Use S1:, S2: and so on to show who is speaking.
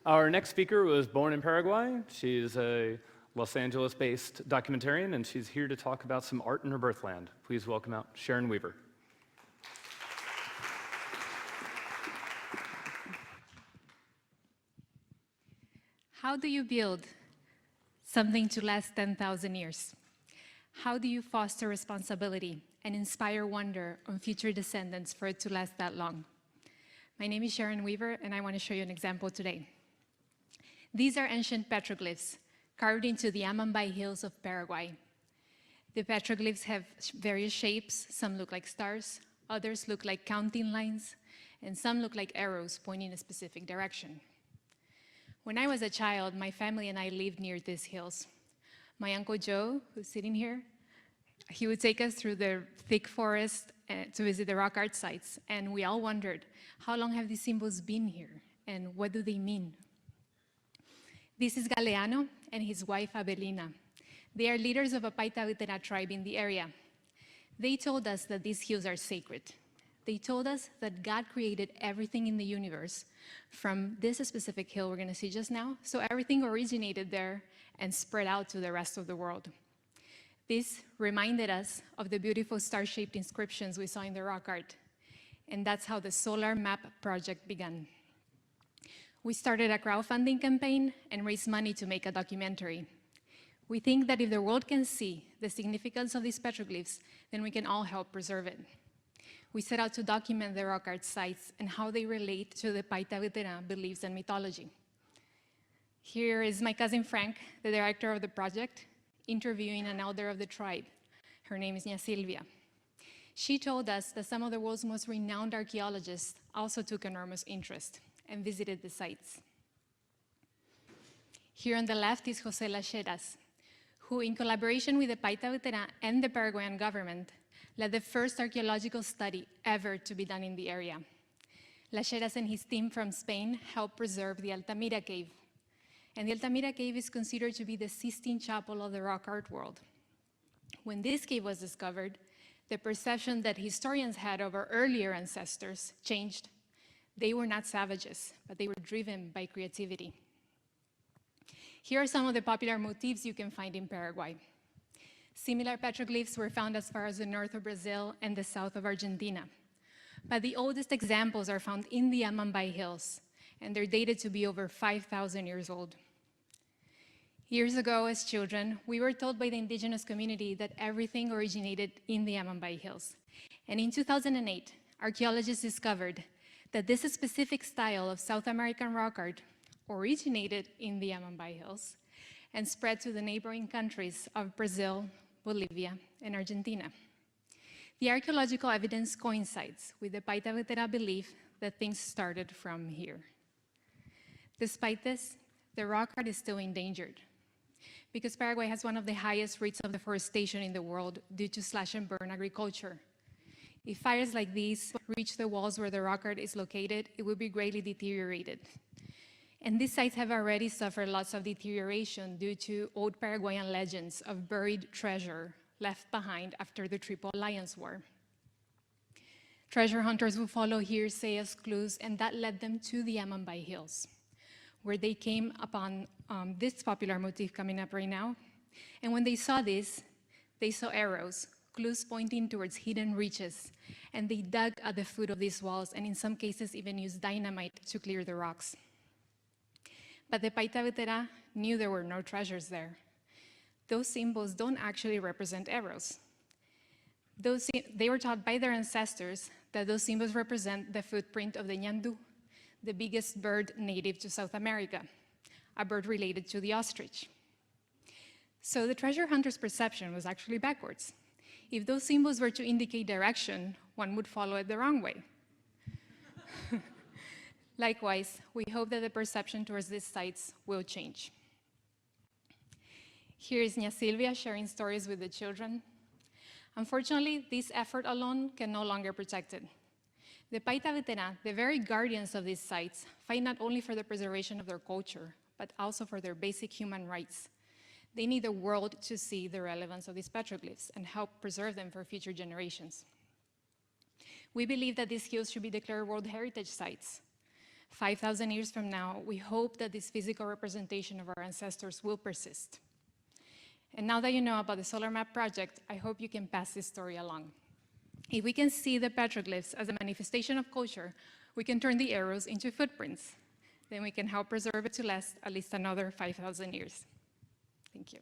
S1: Our next speaker was born in Paraguay. She's a Los Angeles-based documentarian, and she's here to talk about some art in her birthland. Please welcome out Sharon Weaver.
S2: How do you build something to last 10,000 years? How do you foster responsibility and inspire wonder on future descendants for it to last that long? My name is Sharon Weaver, and I want to show you an example today. These are ancient petroglyphs carved into the Amambay hills of Paraguay. The petroglyphs have various shapes. Some look like stars, others look like counting lines, and some look like arrows pointing in a specific direction. When I was a child, my family and I lived near these hills. My Uncle Joe, who's sitting here, he would take us through the thick forest to visit the rock art sites, and we all wondered, how long have these symbols been here, and what do they mean? This is Galeano and his wife Abelina. They are leaders of a Paita tribe in the area. They told us that these hills are sacred. They told us that God created everything in the universe from this specific hill we're going to see just now, so everything originated there and spread out to the rest of the world. This reminded us of the beautiful star-shaped inscriptions we saw in the rock art, and that's how the Solar Map project began. We started a crowdfunding campaign and raised money to make a documentary. We think that if the world can see the significance of these petroglyphs, then we can all help preserve it. We set out to document the rock art sites and how they relate to the Paita Veteran beliefs and mythology. Here is my cousin Frank, the director of the project, interviewing an elder of the tribe. Her name is Nya Silvia. She told us that some of the world's most renowned archaeologists also took enormous interest and visited the sites. Here on the left is José Lacheras, who, in collaboration with the Paita Veteran and the Paraguayan government, led the first archaeological study ever to be done in the area. Lacheras and his team from Spain helped preserve the Altamira cave. And the Altamira cave is considered to be the Sistine Chapel of the rock art world. When this cave was discovered, the perception that historians had of our earlier ancestors changed. They were not savages, but they were driven by creativity. Here are some of the popular motifs you can find in Paraguay. Similar petroglyphs were found as far as the north of Brazil and the south of Argentina. But the oldest examples are found in the Amambay hills, and they're dated to be over 5,000 years old. Years ago, as children, we were told by the indigenous community that everything originated in the Amambay hills. And in 2008, archaeologists discovered that this specific style of South American rock art originated in the Amambay hills and spread to the neighboring countries of Brazil, Bolivia, and Argentina. The archaeological evidence coincides with the Paita Veteran belief that things started from here. Despite this, the rock art is still endangered because Paraguay has one of the highest rates of deforestation in the world due to slash-and-burn agriculture. If fires like these reach the walls where the rock art is located, it will be greatly deteriorated. And these sites have already suffered lots of deterioration due to old Paraguayan legends of buried treasure left behind after the Triple Alliance War. Treasure hunters would follow hearsay as clues, and that led them to the Amambay Hills, where they came upon this popular motif coming up right now. And when they saw this, they saw arrows, clues pointing towards hidden reaches, and they dug at the foot of these walls, and in some cases even used dynamite to clear the rocks. But the Paita Veteran knew there were no treasures there. Those symbols don't actually represent arrows. They were taught by their ancestors that those symbols represent the footprint of the ñandú, the biggest bird native to South America, a bird related to the ostrich. So the treasure hunter's perception was actually backwards. If those symbols were to indicate direction, one would follow it the wrong way. Likewise, we hope that the perception towards these sites will change. Here is Nya Silvia sharing stories with the children. Unfortunately, this effort alone can no longer protect it. The Paita Veteran, the very guardians of these sites, fight not only for the preservation of their culture, but also for their basic human rights. They need the world to see the relevance of these petroglyphs and help preserve them for future generations. We believe that these hills should be declared World Heritage Sites, 5,000 years from now, we hope that this physical representation of our ancestors will persist. And now that you know about the Solar Map project, I hope you can pass this story along. If we can see the petroglyphs as a manifestation of culture, we can turn the arrows into footprints. Then we can help preserve it to last at least another 5,000 years. Thank you.